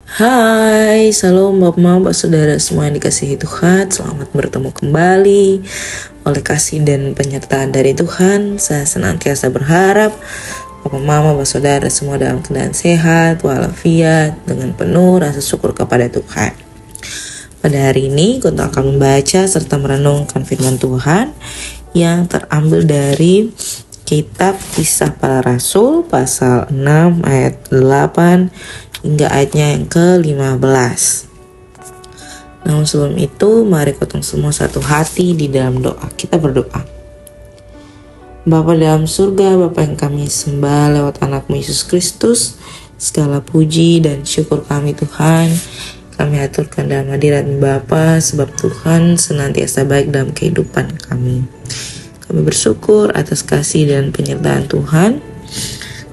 Hai, salam Bapak Mama, Saudara semua yang dikasihi Tuhan. Selamat bertemu kembali. Oleh kasih dan penyertaan dari Tuhan, saya senantiasa berharap Bapak Mama, Bapak Saudara semua dalam keadaan sehat, walafiat, dengan penuh rasa syukur kepada Tuhan. Pada hari ini, kita akan membaca serta merenungkan firman Tuhan yang terambil dari Kitab Kisah Para Rasul pasal 6 ayat 8 hingga ayatnya yang ke-15. Namun sebelum itu, mari kita semua satu hati di dalam doa. Kita berdoa. Bapa dalam surga, Bapa yang kami sembah lewat anakmu Yesus Kristus, segala puji dan syukur kami Tuhan, kami aturkan dalam hadirat Bapa, sebab Tuhan senantiasa baik dalam kehidupan kami. Kami bersyukur atas kasih dan penyertaan Tuhan.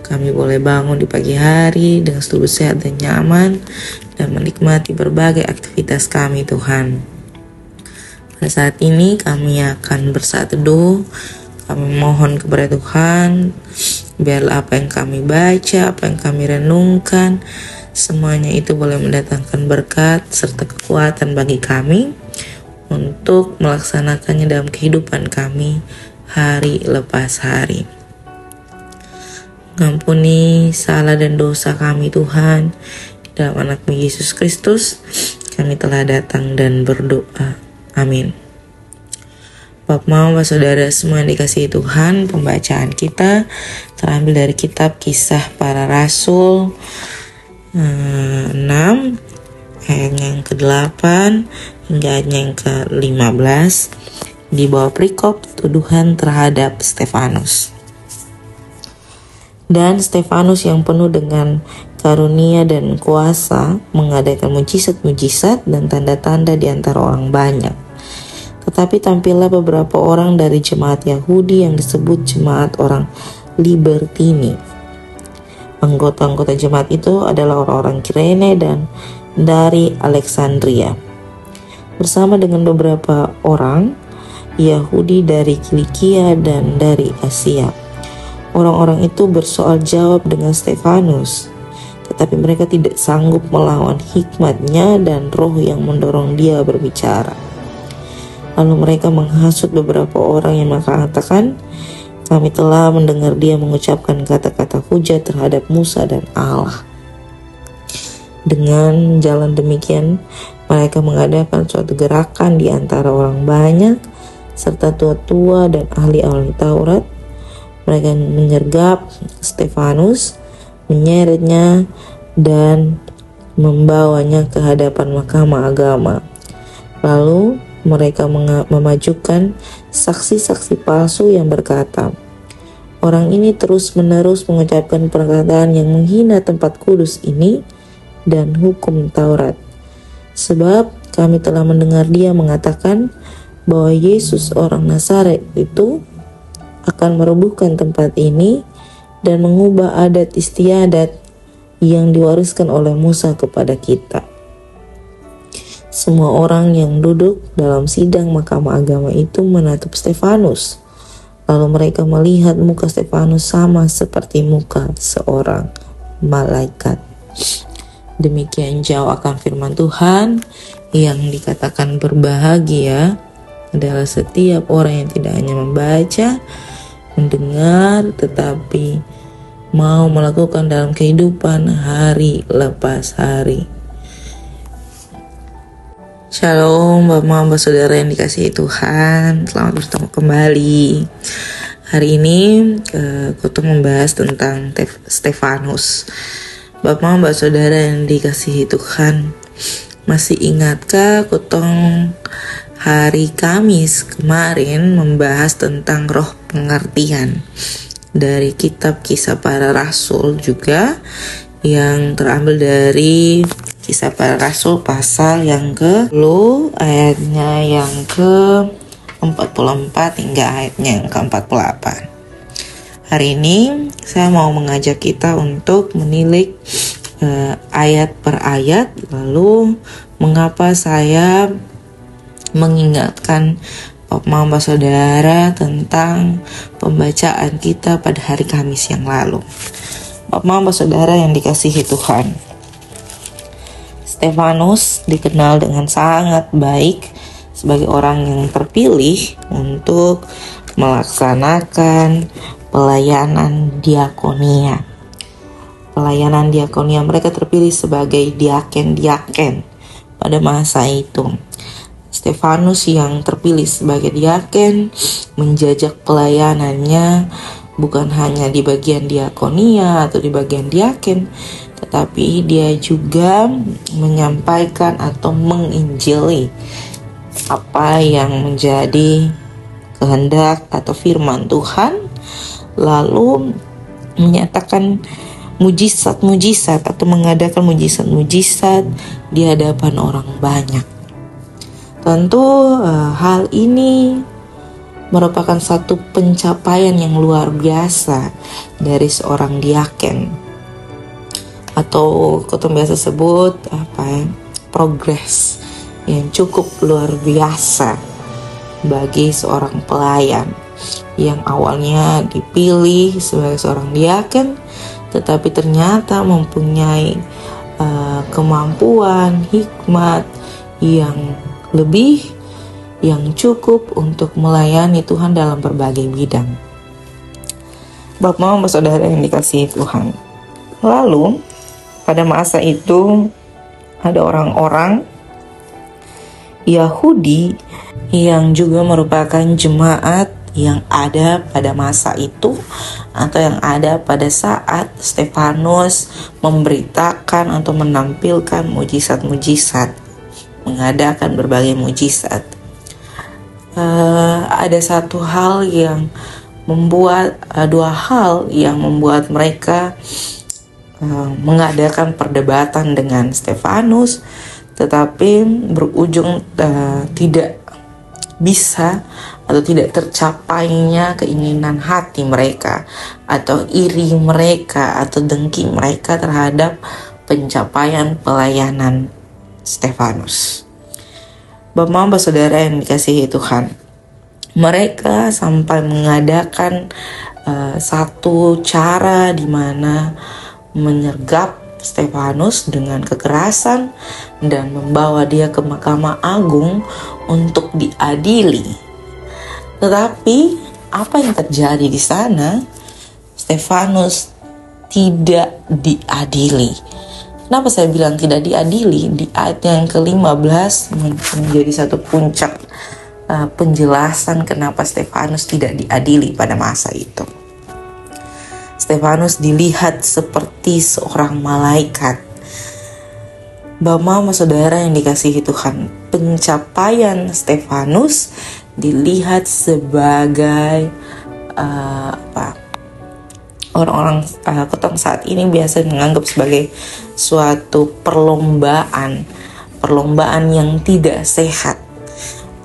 Kami boleh bangun di pagi hari dengan tubuh sehat dan nyaman dan menikmati berbagai aktivitas kami Tuhan. Pada saat ini kami akan bersaat teduh. Kami mohon kepada Tuhan, biarlah apa yang kami baca, apa yang kami renungkan, semuanya itu boleh mendatangkan berkat serta kekuatan bagi kami untuk melaksanakannya dalam kehidupan kami hari lepas hari. Mengampuni salah dan dosa kami Tuhan. Di dalam anakmu Yesus Kristus kami telah datang dan berdoa. Amin. Bapak Mama, Saudara semua yang dikasihi Tuhan, pembacaan kita terambil dari kitab Kisah Para Rasul 6 ayat yang ke-8 hingga ayatnya yang ke-15 di bawah perikop tuduhan terhadap Stefanus. Dan Stefanus yang penuh dengan karunia dan kuasa mengadakan mujizat-mujizat dan tanda-tanda di antara orang banyak. Tetapi tampillah beberapa orang dari jemaat Yahudi yang disebut jemaat orang Libertini. Anggota-anggota jemaat itu adalah orang-orang Kirene dan dari Alexandria. Bersama dengan beberapa orang Yahudi dari Kilikia dan dari Asia. Orang-orang itu bersoal jawab dengan Stefanus, tetapi mereka tidak sanggup melawan hikmatnya dan roh yang mendorong dia berbicara. Lalu mereka menghasut beberapa orang yang mengatakan, kami telah mendengar dia mengucapkan kata-kata hujat terhadap Musa dan Allah. Dengan jalan demikian, mereka mengadakan suatu gerakan di antara orang banyak, serta tua-tua dan ahli-ahli Taurat. Mereka menyergap Stefanus, menyeretnya, dan membawanya ke hadapan mahkamah agama. Lalu mereka memajukan saksi-saksi palsu yang berkata, orang ini terus-menerus mengucapkan perkataan yang menghina tempat kudus ini dan hukum Taurat. Sebab kami telah mendengar dia mengatakan bahwa Yesus orang Nazaret itu akan merobohkan tempat ini dan mengubah adat istiadat yang diwariskan oleh Musa kepada kita. Semua orang yang duduk dalam sidang mahkamah agama itu menatap Stefanus. Lalu mereka melihat muka Stefanus sama seperti muka seorang malaikat. Demikian jauh akan firman Tuhan. Yang dikatakan berbahagia adalah setiap orang yang tidak hanya membaca, mendengar, tetapi mau melakukan dalam kehidupan hari lepas hari. Shalom Bapak Mama, Saudara yang dikasihi Tuhan, selamat bertemu kembali. Hari ini kita membahas tentang Stefanus. Bapak Mama, Saudara yang dikasihi Tuhan, masih ingatkah kutong hari Kamis kemarin membahas tentang roh pengertian dari kitab Kisah Para Rasul juga, yang terambil dari Kisah Para Rasul pasal yang ke-10 ayatnya yang ke-44 hingga ayatnya yang ke-48. Hari ini saya mau mengajak kita untuk menilik ayat per ayat, lalu mengapa saya mengingatkan Mama Saudara tentang pembacaan kita pada hari Kamis yang lalu. Mama Saudara yang dikasihi Tuhan, Stefanus dikenal dengan sangat baik sebagai orang yang terpilih untuk melaksanakan pelayanan diakonia. Pelayanan diakonia, mereka terpilih sebagai diaken-diaken pada masa itu. Stefanus yang terpilih sebagai diaken menjajak pelayanannya bukan hanya di bagian diakonia atau di bagian diaken, tetapi dia juga menyampaikan atau menginjili apa yang menjadi kehendak atau firman Tuhan, lalu menyatakan mujizat-mujizat atau mengadakan mujizat-mujizat di hadapan orang banyak. Tentu hal ini merupakan satu pencapaian yang luar biasa dari seorang diaken, atau kita biasa sebut progres yang cukup luar biasa bagi seorang pelayan yang awalnya dipilih sebagai seorang diaken, tetapi ternyata mempunyai kemampuan, hikmat yang lebih, yang cukup untuk melayani Tuhan dalam berbagai bidang. Bapak, saudara yang dikasihi Tuhan, lalu pada masa itu ada orang-orang Yahudi yang juga merupakan jemaat yang ada pada masa itu atau yang ada pada saat Stefanus memberitakan atau menampilkan mujizat-mujizat, mengadakan berbagai mujizat. Ada dua hal yang membuat mereka mengadakan perdebatan dengan Stefanus, tetapi berujung tidak bisa atau tidak tercapainya keinginan hati mereka atau iri mereka atau dengki mereka terhadap pencapaian pelayanan Stefanus. Bapak, saudara yang dikasihi Tuhan, mereka sampai mengadakan satu cara di mana menyergap Stefanus dengan kekerasan dan membawa dia ke Mahkamah Agung untuk diadili. Tetapi apa yang terjadi di sana? Stefanus tidak diadili. Kenapa saya bilang tidak diadili? Di ayat yang ke-15 menjadi satu puncak penjelasan kenapa Stefanus tidak diadili pada masa itu. Stefanus dilihat seperti seorang malaikat. Bapak, saudara yang dikasihi Tuhan, pencapaian Stefanus dilihat sebagai orang-orang ketong saat ini biasa menganggap sebagai suatu perlombaan yang tidak sehat,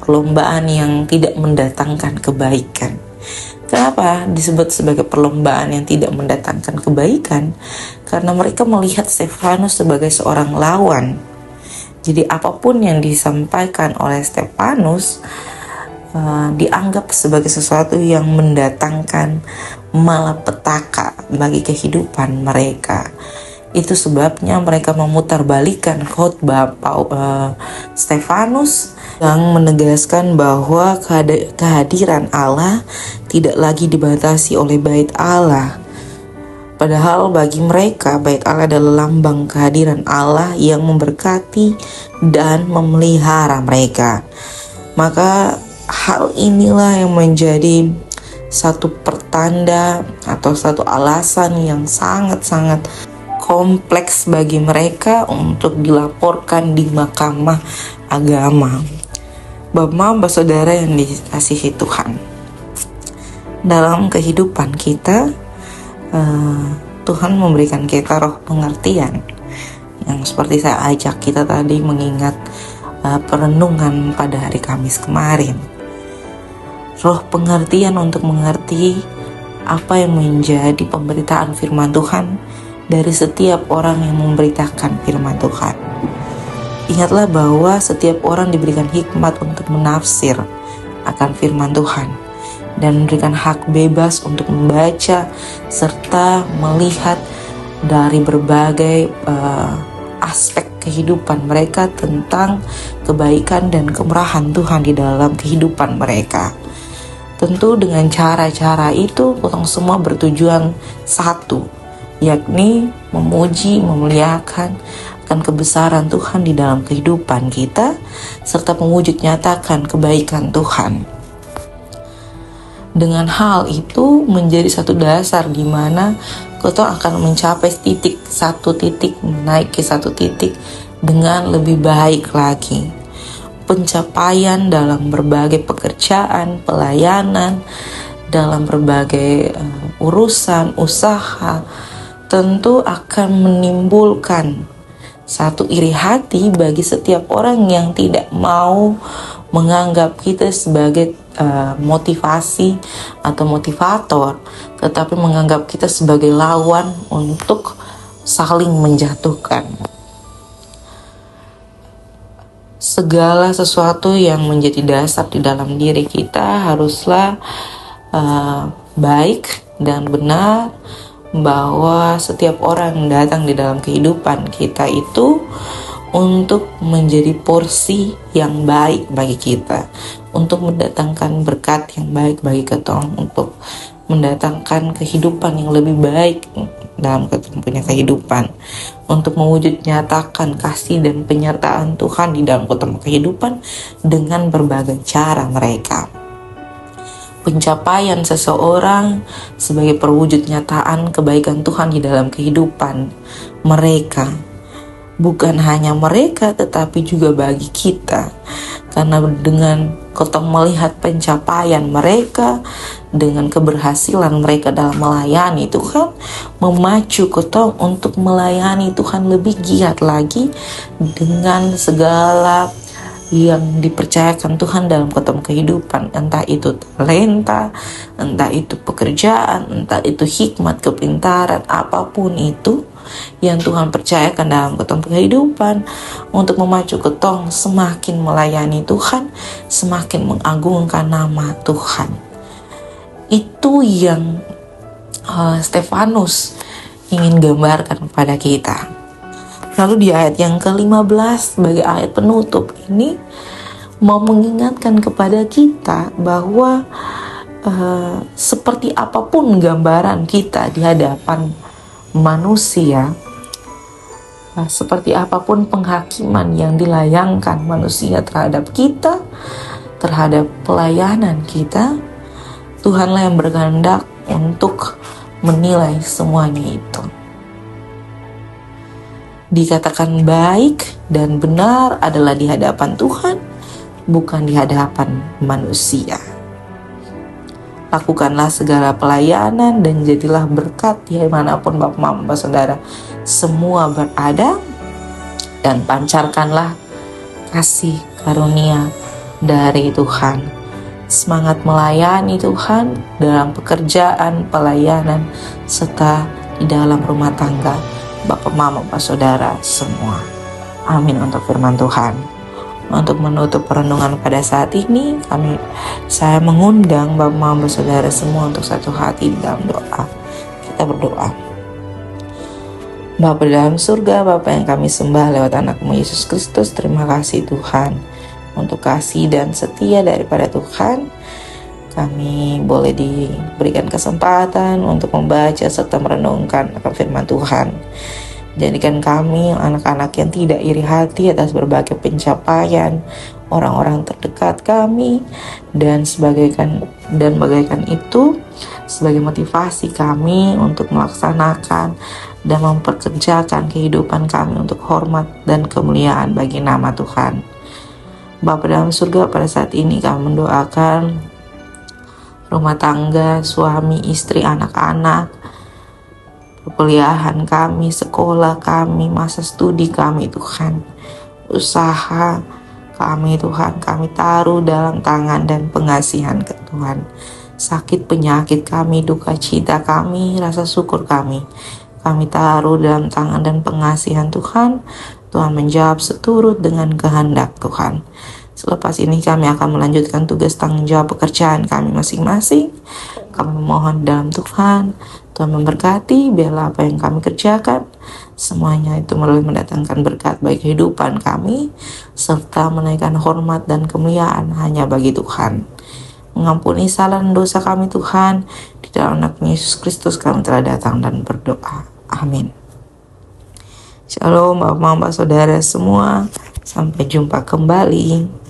perlombaan yang tidak mendatangkan kebaikan. Kenapa disebut sebagai perlombaan yang tidak mendatangkan kebaikan? Karena mereka melihat Stefanus sebagai seorang lawan. Jadi apapun yang disampaikan oleh Stefanus dianggap sebagai sesuatu yang mendatangkan malapetaka bagi kehidupan mereka. Itu sebabnya mereka memutarbalikkan khotbah Stefanus yang menegaskan bahwa kehadiran Allah tidak lagi dibatasi oleh bait Allah. Padahal bagi mereka bait Allah adalah lambang kehadiran Allah yang memberkati dan memelihara mereka. Maka hal inilah yang menjadi satu pertanda atau satu alasan yang sangat-sangat kompleks bagi mereka untuk dilaporkan di mahkamah agama. Bapak, saudara yang dikasihi Tuhan, dalam kehidupan kita Tuhan memberikan kita roh pengertian yang seperti saya ajak kita tadi mengingat perenungan pada hari Kamis kemarin. Roh pengertian untuk mengerti apa yang menjadi pemberitaan firman Tuhan dari setiap orang yang memberitakan firman Tuhan. Ingatlah bahwa setiap orang diberikan hikmat untuk menafsir akan firman Tuhan dan memberikan hak bebas untuk membaca serta melihat dari berbagai aspek kehidupan mereka, tentang kebaikan dan kemurahan Tuhan di dalam kehidupan mereka. Tentu dengan cara-cara itu kita semua bertujuan satu, yakni memuji, memuliakan akan kebesaran Tuhan di dalam kehidupan kita, serta mewujud nyatakan kebaikan Tuhan. Dengan hal itu menjadi satu dasar di mana kita akan mencapai satu titik, naik ke satu titik dengan lebih baik lagi. Pencapaian dalam berbagai pekerjaan, pelayanan, dalam berbagai urusan, usaha, tentu akan menimbulkan satu iri hati bagi setiap orang yang tidak mau menganggap kita sebagai motivasi atau motivator, tetapi menganggap kita sebagai lawan untuk saling menjatuhkan. Segala sesuatu yang menjadi dasar di dalam diri kita haruslah baik dan benar, bahwa setiap orang yang datang di dalam kehidupan kita itu untuk menjadi porsi yang baik bagi kita, untuk mendatangkan berkat yang baik bagi kita, untuk mendatangkan kehidupan yang lebih baik dalam punya kehidupan, untuk mewujud nyatakan kasih dan penyertaan Tuhan di dalam kehidupan dengan berbagai cara mereka. Pencapaian seseorang sebagai perwujud nyataan kebaikan Tuhan di dalam kehidupan mereka, bukan hanya mereka tetapi juga bagi kita, karena dengan kita melihat pencapaian mereka, dengan keberhasilan mereka dalam melayani Tuhan, memacu kita untuk melayani Tuhan lebih giat lagi dengan segala yang dipercayakan Tuhan dalam kehidupan, entah itu talenta, entah itu pekerjaan, entah itu hikmat, kepintaran, apapun itu yang Tuhan percayakan dalam kehidupan, untuk memacu ketong semakin melayani Tuhan, semakin mengagungkan nama Tuhan. Itu yang Stefanus ingin gambarkan kepada kita. Lalu di ayat yang ke-15 sebagai ayat penutup ini mau mengingatkan kepada kita bahwa seperti apapun gambaran kita di hadapan manusia, seperti apapun penghakiman yang dilayangkan manusia terhadap kita, terhadap pelayanan kita, Tuhanlah yang berkehendak untuk menilai semuanya itu. Dikatakan baik dan benar adalah di hadapan Tuhan, bukan di hadapan manusia. Lakukanlah segala pelayanan dan jadilah berkat di manapun Bapak Mama Saudara semua berada, dan pancarkanlah kasih karunia dari Tuhan. Semangat melayani Tuhan dalam pekerjaan, pelayanan, serta di dalam rumah tangga Bapak Mama Bapak Saudara semua. Amin untuk firman Tuhan. Untuk menutup perenungan pada saat ini, saya mengundang Bapak Mama Bapak Saudara semua untuk satu hati dalam doa. Kita berdoa. Bapa dalam surga, Bapa yang kami sembah lewat anak-Mu Yesus Kristus, terima kasih Tuhan untuk kasih dan setia daripada Tuhan. Kami boleh diberikan kesempatan untuk membaca serta merenungkan akan firman Tuhan. Jadikan kami anak-anak yang tidak iri hati atas berbagai pencapaian orang-orang terdekat kami, dan bagaikan itu sebagai motivasi kami untuk melaksanakan dan memperkerjakan kehidupan kami untuk hormat dan kemuliaan bagi nama Tuhan. Bapa dalam surga, pada saat ini kami mendoakan rumah tangga, suami, istri, anak-anak, perkuliahan kami, sekolah kami, masa studi kami Tuhan, usaha kami Tuhan, kami taruh dalam tangan dan pengasihan ke Tuhan. Sakit penyakit kami, duka cita kami, rasa syukur kami taruh dalam tangan dan pengasihan Tuhan. Tuhan menjawab seturut dengan kehendak Tuhan. Selepas ini kami akan melanjutkan tugas tanggung jawab pekerjaan kami masing-masing. Kami memohon dalam Tuhan Tuhan memberkati, biarlah apa yang kami kerjakan semuanya itu mendatangkan berkat bagi kehidupan kami, serta menaikkan hormat dan kemuliaan hanya bagi Tuhan. Mengampuni salah dan dosa kami Tuhan, di dalam nama Yesus Kristus kami telah datang dan berdoa. Amin. Shalom Bapak, Saudara semua, sampai jumpa kembali.